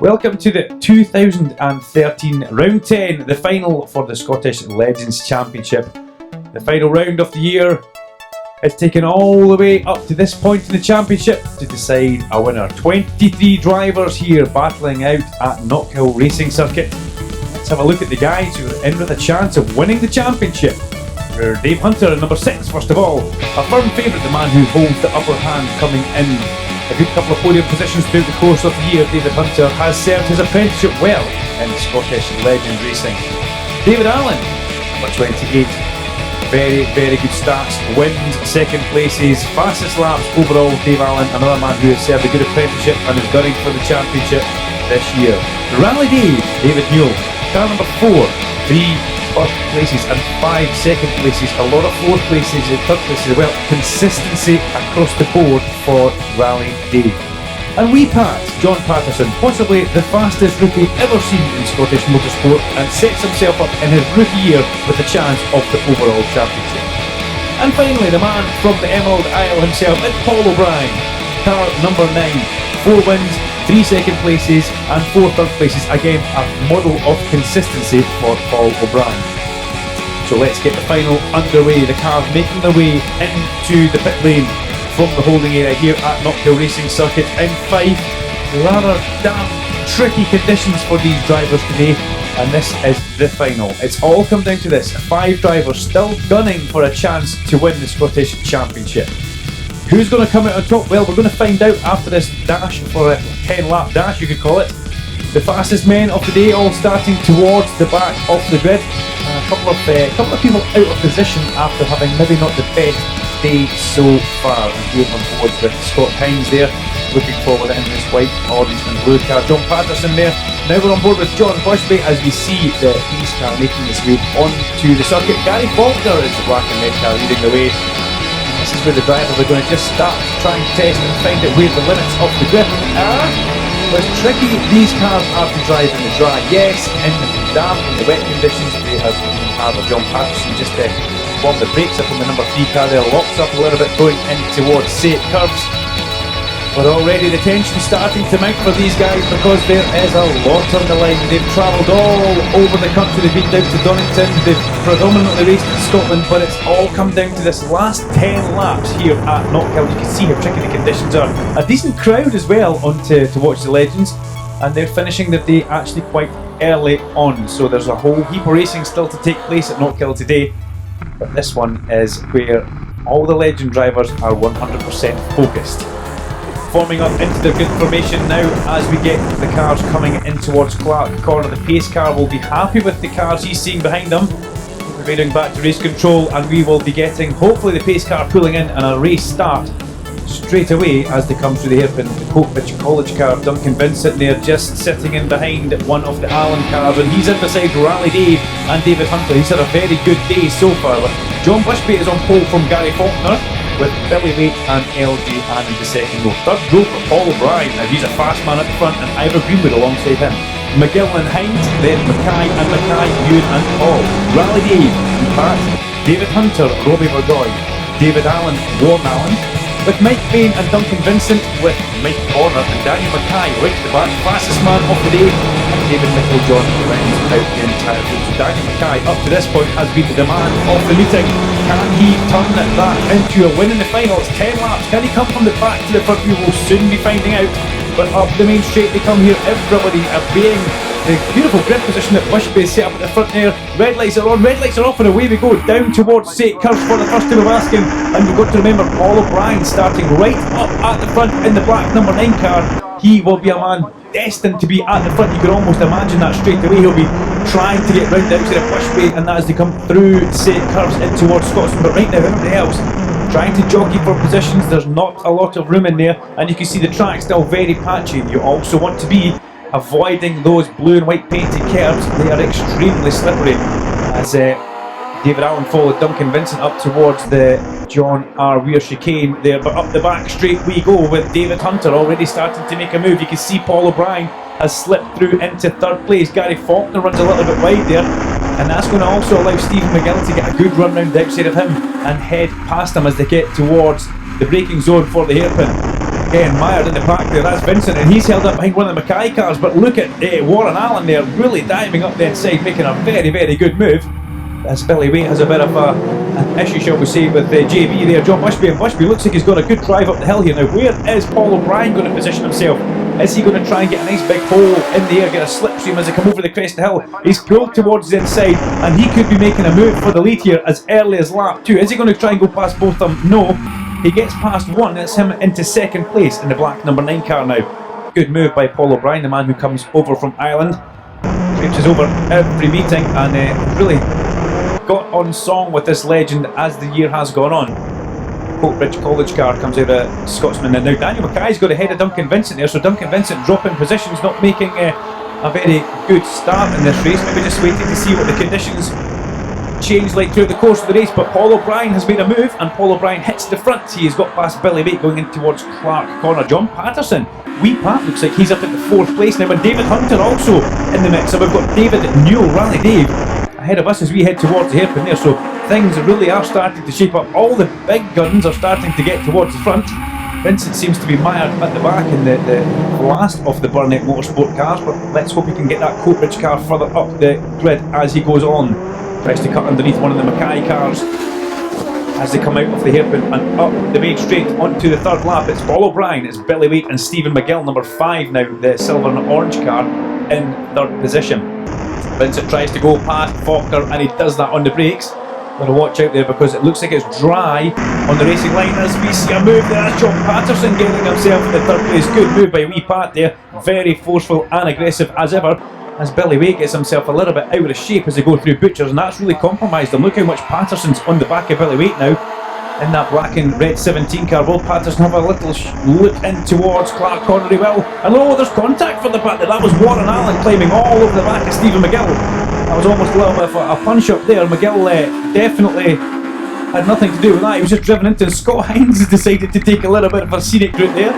Welcome to the 2013 Round 10, the final for the Scottish Legends Championship. The final round of the year is taken all the way up to this point in the championship to decide a winner. 23 drivers here battling out at Knockhill Racing Circuit. Let's have a look at the guys who are in with a chance of winning the championship. We're Dave Hunter in number 6 first of all. A firm favourite, the man who holds the upper hand coming in. A good couple of podium positions throughout the course of the year. David Hunter has served his apprenticeship well in Scottish Legend Racing. David Allen, number 28. Very good starts. Wins, second places, fastest laps overall. Dave Allen, another man who has served a good apprenticeship and is gunning for the championship this year. Rally Dave, David Newell. Car number 4, 3 first places and 5 second places. A lot of fourth places and third places as well. Consistency across the board for Rally Dave. And wee Pat, John Patterson, possibly the fastest rookie ever seen in Scottish motorsport, and sets himself up in his rookie year with a chance of the overall championship. And finally, the man from the Emerald Isle himself, it's Paul O'Brien. Car number 9, 4 wins, 3 second places and 4 third places. Again, a model of consistency for Paul O'Brien. So let's get the final underway. The cars making their way into the pit lane from the holding area here at Knockhill Racing Circuit in Fife. Rather damp, tricky conditions for these drivers today, and this is the final. It's all come down to this. 5 drivers still gunning for a chance to win the Scottish Championship. Who's going to come out on top? Well, we're going to find out after this dash, for a 10-lap dash you could call it. The fastest men of the day all starting towards the back of the grid. A couple of people out of position after having maybe not the best day so far. And here on board with Scott Hines there, looking forward in this white, orange and blue car. John Patterson there. Now we're on board with John Bushby as we see the police car making its way onto the circuit. Gary Faulkner is the black and red car leading the way. This is where the drivers are going to just start trying to test and find out where the limits of the grip are. Well, it's tricky. These cars are to drive in the dry. Yes, in the damp, in the wet conditions, they have John Patterson just warm the brakes up on the number 3 car there, locks up a little bit going in towards Saint Curves. But already the tension's starting to mount for these guys because there is a lot on the line. They've travelled all over the country. They've been down to Donington. They've predominantly raced in Scotland, but it's all come down to this last 10 laps here at Knockhill. You can see how tricky the conditions are. A decent crowd as well on to watch the Legends, and they're finishing their day actually quite early on. So there's a whole heap of racing still to take place at Knockhill today, but this one is where all the Legend drivers are 100% focused. Forming up into the good formation now as we get the cars coming in towards Clark Corner. The pace car will be happy with the cars he's seeing behind him. We're heading back to race control, and we will be getting hopefully the pace car pulling in and a race start straight away as they come through the hairpin. The Coatbridge College car, Duncan Vincent there just sitting in behind one of the Allen cars, and he's in beside Rally Dave and David Hunter. He's had a very good day so far. John Bushby is on pole from Gary Faulkner, with Billy Waite and LG Ann in the second row. Third row for Paul O'Brien, now he's a fast man at the front, and Ivor Greenwood alongside him. McGill and Hines, then Mackay, Ewan and Paul. Rally Dave and Pat, David Hunter, Robbie Burgoyne, David Allen, Warren Allen, with Mike Bain and Duncan Vincent, with Mike Corner and Daniel Mackay right at the back, fastest man of the day, and David Nicol-John rounds out the entire group. So Daniel Mackay up to this point has been the man of the meeting. Can he turn that into a win in the final? It's 10 laps. Can he come from the back to the front? We will soon be finding out. But up the main straight they come here. Everybody obeying the beautiful grip position that Bushby set up at the front there. Red lights are on, red lights are off, and away we go down towards St Curves for the first time of asking. And we've got to remember Paul O'Brien starting right up at the front in the black number 9 car. He will be a man destined to be at the front. You can almost imagine that straight away. He'll be trying to get round the outside of Bushby, and that as they come through St Curves in towards Scotland. But right now everybody else trying to jockey for positions. There's not a lot of room in there, and you can see the track still very patchy. You also want to be avoiding those blue and white painted curbs. They are extremely slippery. As David Allen followed Duncan Vincent up towards the John R. Weir chicane there, but up the back straight we go with David Hunter already starting to make a move. You can see Paul O'Brien has slipped through into third place. Gary Faulkner runs a little bit wide there, and that's going to also allow Stephen McGill to get a good run round the outside of him and head past him as they get towards the braking zone for the hairpin. Again, mired in the pack there, that's Vincent, and he's held up behind one of the Mackay cars, but look at Warren Allen there, really diving up the inside, making a very, very good move. As Billy Waite has a bit of an issue, shall we say, with JB there, John Bushby, and Bushby looks like he's got a good drive up the hill here. Now, where is Paul O'Brien going to position himself? Is he going to try and get a nice big hole in the air, get a slipstream as they come over the crest of the hill? He's pulled towards the inside, and he could be making a move for the lead here as early as lap 2. Is he going to try and go past both of them? No. He gets past one, and it's him into second place in the black number 9 car now. Good move by Paul O'Brien, the man who comes over from Ireland. Traipses over every meeting and really got on song with this legend as the year has gone on. Coatbridge College car comes out of Scotsman, and now Daniel Mackay's got ahead of Duncan Vincent there, so Duncan Vincent dropping positions, not making a very good start in this race, maybe just waiting to see what the conditions change like throughout the course of the race. But Paul O'Brien has made a move, and Paul O'Brien hits the front. He has got past Billy Waite going in towards Clark Corner. John Patterson, wee Pat, looks like he's up at the 4th place now, and David Hunter also in the mix. So we've got David Newell, Rally Dave, ahead of us as we head towards the hairpin there, so things really are starting to shape up. All the big guns are starting to get towards the front. Vincent seems to be mired at the back in the last of the Burnett Motorsport cars, but let's hope he can get that Coatbridge car further up the grid as he goes on. Tries to cut underneath one of the Mackay cars as they come out of the hairpin and up the main straight onto the 3rd lap. It's Paul O'Brien, it's Billy Waite and Stephen McGill, number 5 now, the silver and orange car, in 3rd position. Vincent tries to go past Faulkner, and he does that on the brakes. Gotta watch out there because it looks like it's dry on the racing line as we see a move there. That's John Patterson getting himself in the 3rd place. Good move by wee Pat there, very forceful and aggressive as ever, as Billy Waite gets himself a little bit out of shape as they go through Butchers, and that's really compromised him. Look how much Patterson's on the back of Billy Waite now in that black and red 17 car. Will Patterson have a little look in towards Clark Corner? He will, and oh, there's contact for the back there. That was Warren Allen climbing all over the back of Stephen McGill. That was almost a little bit of a punch up there. McGill definitely had nothing to do with that. He was just driven into, and Scott Hines decided to take a little bit of a scenic route there.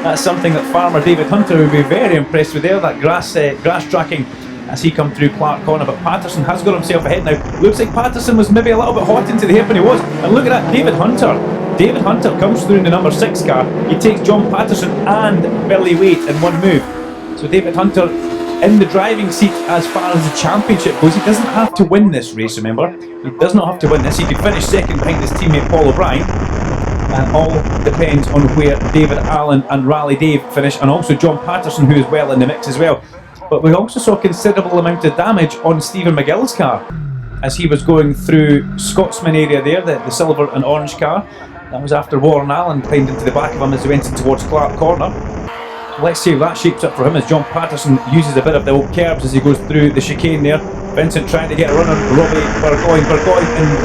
That's something that farmer David Hunter would be very impressed with there, that grass tracking as he come through Clark Corner. But Patterson has got himself ahead now. Looks like Patterson was maybe a little bit hot into the hairpin. He was, and look at that, David Hunter comes through in the number 6 car. He takes John Patterson and Billy Waite in one move. So David Hunter in the driving seat as far as the championship goes. He doesn't have to win this race, remember. He does not have to win this. He could finish second behind his teammate Paul O'Brien. And all depends on where David Allen and Rally Dave finish, and also John Patterson, who is well in the mix as well. But we also saw a considerable amount of damage on Stephen McGill's car as he was going through Scotsman area there, the silver and orange car. That was after Warren Allen climbed into the back of him as he went in towards Clark Corner. Let's see how that shapes up for him as John Patterson uses a bit of the old curbs as he goes through the chicane there. Vincent trying to get a run on Robbie Burgoyne, and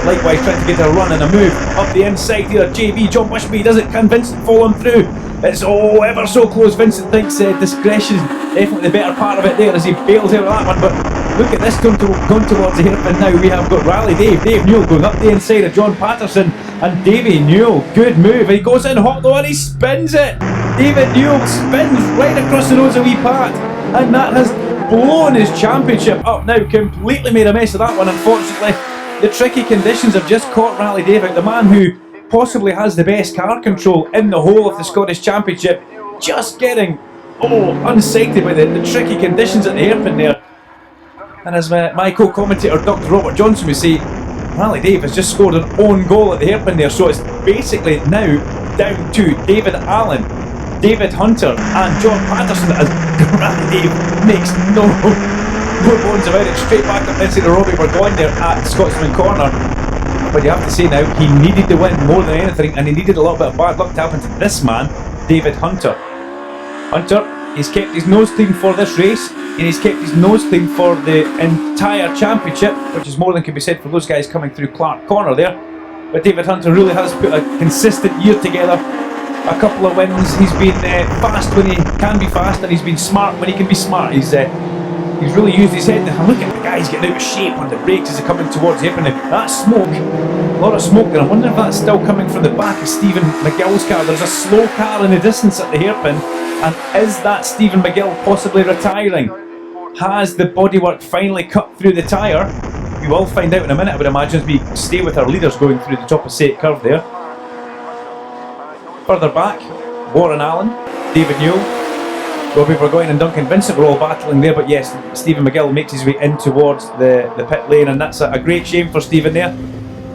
likewise trying to get a run and a move up the inside here. JB, John Bushby does it. Can Vincent follow him through? It's ever so close. Vincent thinks discretion definitely the better part of it there as he bails out of that one. But look at this going towards the hairpin now. We have got Rally Dave Newell going up the inside of John Patterson, and Davey Newell, good move. He goes in hot though and he spins it. David Newell spins right across the nose of wee Pat, and that has blown his championship up now. Completely made a mess of that one. Unfortunately, the tricky conditions have just caught Rally Dave out, the man who possibly has the best car control in the whole of the Scottish Championship, just getting unsighted by the tricky conditions at the hairpin there. And as my co-commentator Dr. Robert Johnson would say, Rally Dave has just scored an own goal at the hairpin there, so it's basically now down to David Allen, David Hunter and John Patterson as Rally Dave makes no bones about it. Straight back up into the Robbie Burgoyne there at Scotsman Corner. But you have to say now, he needed to win more than anything, and he needed a little bit of bad luck to happen to this man, David Hunter. He's kept his nose clean for this race, and he's kept his nose clean for the entire championship, which is more than can be said for those guys coming through Clark Corner there. But David Hunter really has put a consistent year together. A couple of wins. He's been fast when he can be fast, and he's been smart when he can be smart. He's really used his head. And look at the guys getting out of shape on the brakes as they're coming towards the hairpin. That smoke, a lot of smoke there. I wonder if that's still coming from the back of Stephen McGill's car. There's a slow car in the distance at the hairpin, and is that Stephen McGill possibly retiring? Has the bodywork finally cut through the tyre? We will find out in a minute, I would imagine, as we stay with our leaders going through the top of Sate Curve there. Further back, Warren Allen, David Newell, Robbie Burgoyne and Duncan Vincent were all battling there, but yes, Stephen McGill makes his way in towards the pit lane, and that's a great shame for Stephen there.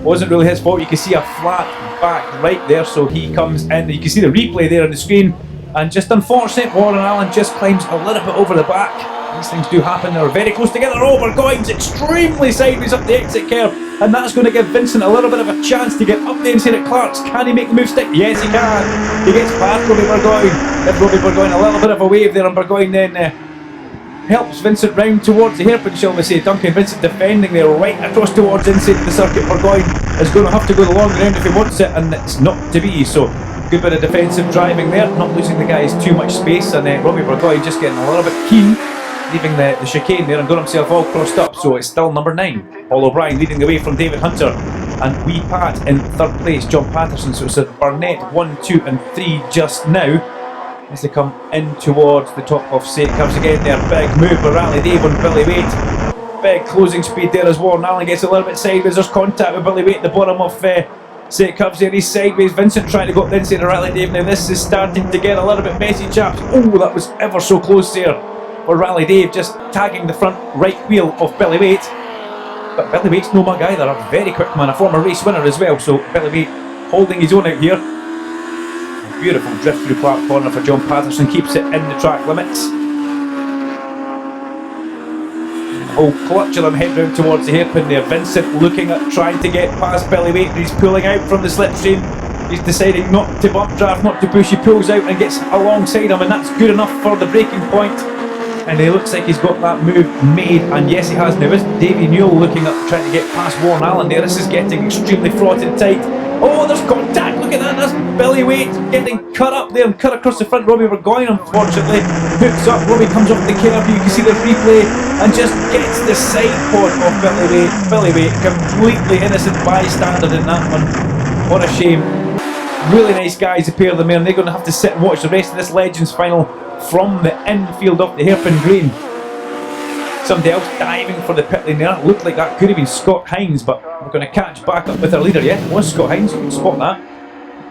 Wasn't really his fault. You can see a flat back right there, so he comes in. You can see the replay there on the screen, and just unfortunate, Warren Allen just climbs a little bit over the back. These things do happen. They're very close together. Oh, Burgoyne's extremely sideways up the exit curve, and that's going to give Vincent a little bit of a chance to get up there and say at Clark's. Can he make the move stick? Yes, he can. He gets past Robbie Burgoyne. Give Robbie Burgoyne a little bit of a wave there, and Burgoyne then helps Vincent round towards the hairpin, shall we say. Duncan Vincent defending there right across towards inside the circuit. Burgoyne is going to have to go the long round if he wants it, and it's not to be. So good bit of defensive driving there, not losing the guys too much space, and Robbie Burgoyne just getting a little bit keen, leaving the chicane there and got himself all crossed up. So it's still number 9. Paul O'Brien leading the way from David Hunter, and Wee Pat in third place, John Patterson. So it's a Burnett 1, 2 and 3 just now as they come in towards the top of St. Cuffs again there. Big move by Rally Dave on Billy Waite. Big closing speed there as Warren Allen gets a little bit sideways. There's contact with Billy Waite at the bottom of St. Cuffs there. He's sideways. Vincent trying to go up the inside of Rally Dave. Now this is starting to get a little bit messy, chaps. Oh, that was ever so close there for Rally Dave, just tagging the front right wheel of Billy Waite. But Billy Waite's no mug either, a very quick man, a former race winner as well, so Billy Waite holding his own out here. A beautiful drift through Clark Corner for John Patterson, keeps it in the track limits. Oh, clutch of them head round towards the hairpin there. Vincent looking at trying to get past Billy Waite, but he's pulling out from the slipstream. He's deciding not to bump draft, not to push. He pulls out and gets alongside him, and that's good enough for the braking point. And he looks like he's got that move made, and yes he has. Now is Davy Newell looking up trying to get past Warren Allen there. This is getting extremely fraught and tight. Oh, there's contact, look at that, that's Billy Waite getting cut up there and cut across the front. Robbie Burgoyne unfortunately hooks up. Robbie comes off the curb, you can see the replay, and just gets the side pod of Billy Waite. Billy Waite, completely innocent bystander in that one. What a shame. Really nice guys, the pair of them there, and they're going to have to sit and watch the rest of this Legends final from the infield of the hairpin green. Somebody else diving for the pit lane there. Looked like that could have been Scott Hines, but we're going to catch back up with our leader. Yeah, it was Scott Hines, you can spot that.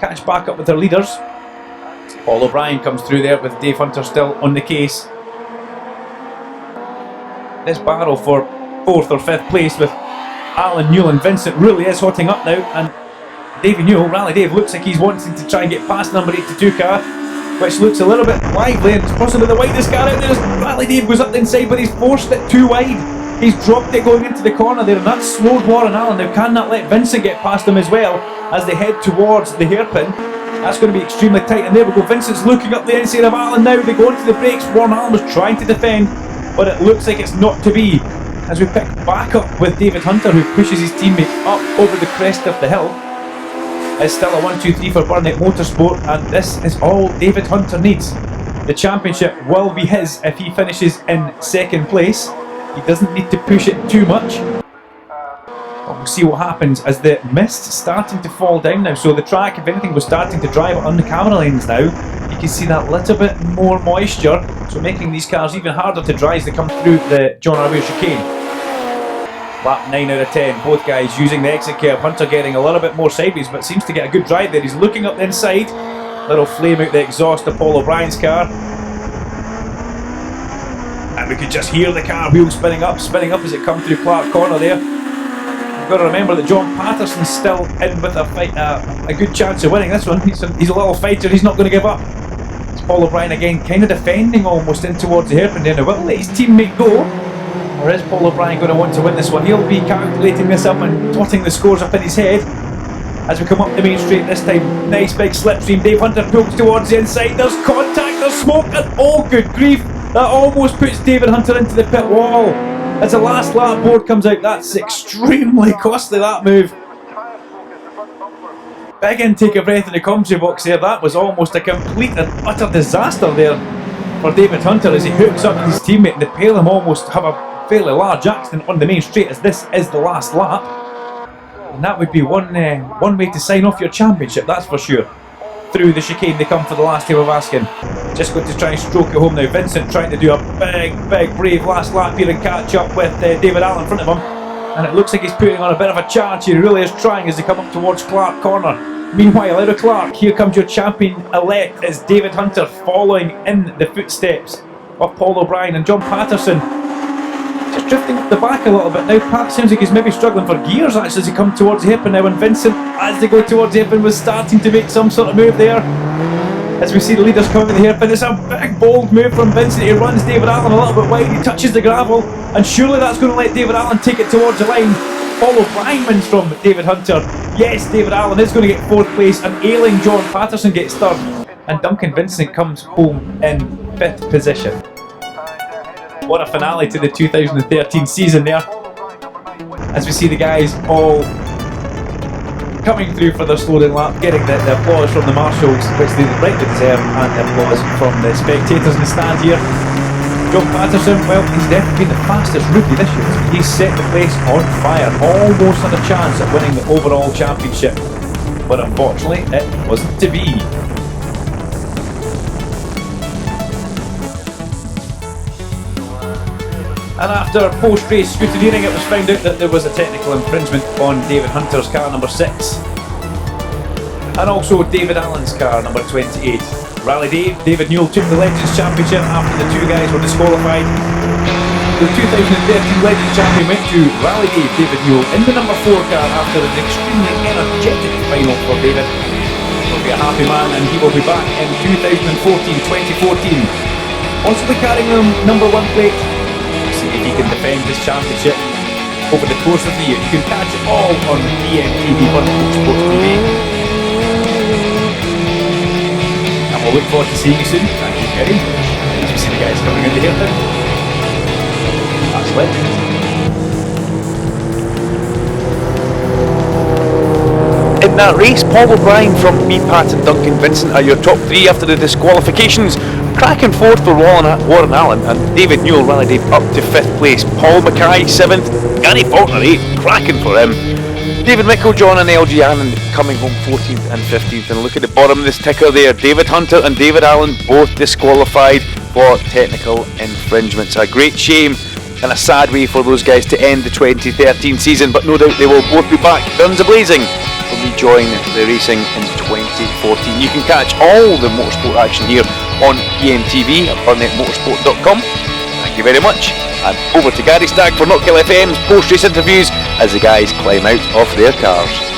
Catch back up with our leaders. Paul O'Brien comes through there with Dave Hunter still on the case. This battle for 4th or 5th place with Alan Newell and Vincent really is hotting up now, and Davy Newell, Rally Dave, looks like he's wanting to try and get past number 82 car, which looks a little bit lively, and it's possibly the widest car out there. Rally Dave goes up the inside, but he's forced it too wide. He's dropped it going into the corner there, and that's slowed Warren Allen. Now can that let Vincent get past him as well as they head towards the hairpin? That's going to be extremely tight, and there we go. Vincent's looking up the inside of Allen now. They go into the brakes. Warren Allen was trying to defend, but it looks like it's not to be, as we pick back up with David Hunter, who pushes his teammate up over the crest of the hill. It's still a 1-2-3 for Burnett Motorsport, and this is all David Hunter needs. The championship will be his if he finishes in 2nd place. He doesn't need to push it too much. But we'll see what happens as the mist's starting to fall down now. So the track, if anything, was starting to drive on the camera lanes now. You can see that little bit more moisture, so making these cars even harder to dry as they come through the John Arweir chicane. Lap 9 out of 10, both guys using the exit curve. Hunter getting a little bit more sideways, but seems to get a good drive there. He's looking up the inside. Little flame out the exhaust of Paul O'Brien's car. And we could just hear the car wheels spinning up as it comes through Clark Corner there. You've got to remember that John Patterson's still in with a fight, a good chance of winning this one. He's a little fighter, he's not going to give up. It's Paul O'Brien again, kind of defending almost in towards the hairpin there. Now will let his teammate go, or is Paul O'Brien going to want to win this one? He'll be calculating this up and plotting the scores up in his head as we come up the main straight this time. Nice big slipstream. Dave Hunter pulls towards the inside. There's contact, there's smoke, and oh good grief, that almost puts David Hunter into the pit wall. As the last lap board comes out, that's extremely costly, that move. Big intake of breath in the commentary box there. That was almost a complete and utter disaster there for David Hunter as he hooks up with his teammate, and the pair of them almost have a fairly large accident on the main straight as this is the last lap. And that would be one way to sign off your championship, that's for sure. Through the chicane they come for the last time of asking. Just going to try and stroke it home now. Vincent trying to do a big brave last lap here and catch up with David Allen in front of him. And it looks like he's putting on a bit of a charge here. He really is trying as they come up towards Clark Corner. Meanwhile, out of Clark, here comes your champion-elect as David Hunter following in the footsteps of Paul O'Brien and John Patterson. Just drifting up the back a little bit now. Pat seems like he's maybe struggling for gears actually as he comes towards the hairpin now, and Vincent, as they go towards the hairpin, was starting to make some sort of move there. As we see the leaders coming to the hairpin, it's a big bold move from Vincent. He runs David Allen a little bit wide, he touches the gravel, and surely that's going to let David Allen take it towards the line. Paul O'Brien wins from David Hunter. Yes, David Allen is going to get 4th place, and ailing John Patterson gets 3rd, and Duncan Vincent comes home in 5th position. What a finale to the 2013 season there, as we see the guys all coming through for their slowdown lap, getting the applause from the marshals, which they rightly deserve, and the applause from the spectators in the stand here. John Patterson, well, he's definitely been the fastest rookie this year. He's set the place on fire, almost had a chance at winning the overall championship, but unfortunately it wasn't to be. And after post-race scrutineering, it was found out that there was a technical infringement on David Hunter's car number 6, and also David Allen's car number 28. Rally Dave, David Newell took the Legends Championship after the two guys were disqualified. The 2013 Legends Champion went to Rally Dave, David Newell, in the number 4 car after an extremely energetic final for David. He'll be a happy man, and he will be back in 2014. Possibly carrying the number 1 plate. See if he can defend his championship over the course of the year. You can catch it all on EMTV on Motorsport TV. And we'll look forward to seeing you soon. Thank you, Kerry. As we see the guys coming in the hairpin. That's Legends. In that race, Paul O'Brien from me, Pat and Duncan Vincent are your top 3 after the disqualifications. Cracking 4th for Warren Allen, and David Newell rallied up to 5th place. Paul Mackay 7th, Gary Faulkner 8th, cracking for him. David Mickeljohn and LG Allen coming home 14th and 15th. And look at the bottom of this ticker there, David Hunter and David Allen both disqualified for technical infringements. A great shame and a sad way for those guys to end the 2013 season, but no doubt they will both be back guns a-blazing when we join the racing in 2014. You can catch all the motorsport action here on EMTV at burnetmotorsport.com. Thank you very much, and over to Gary Stagg for Knockhill FM's post-race interviews as the guys climb out of their cars.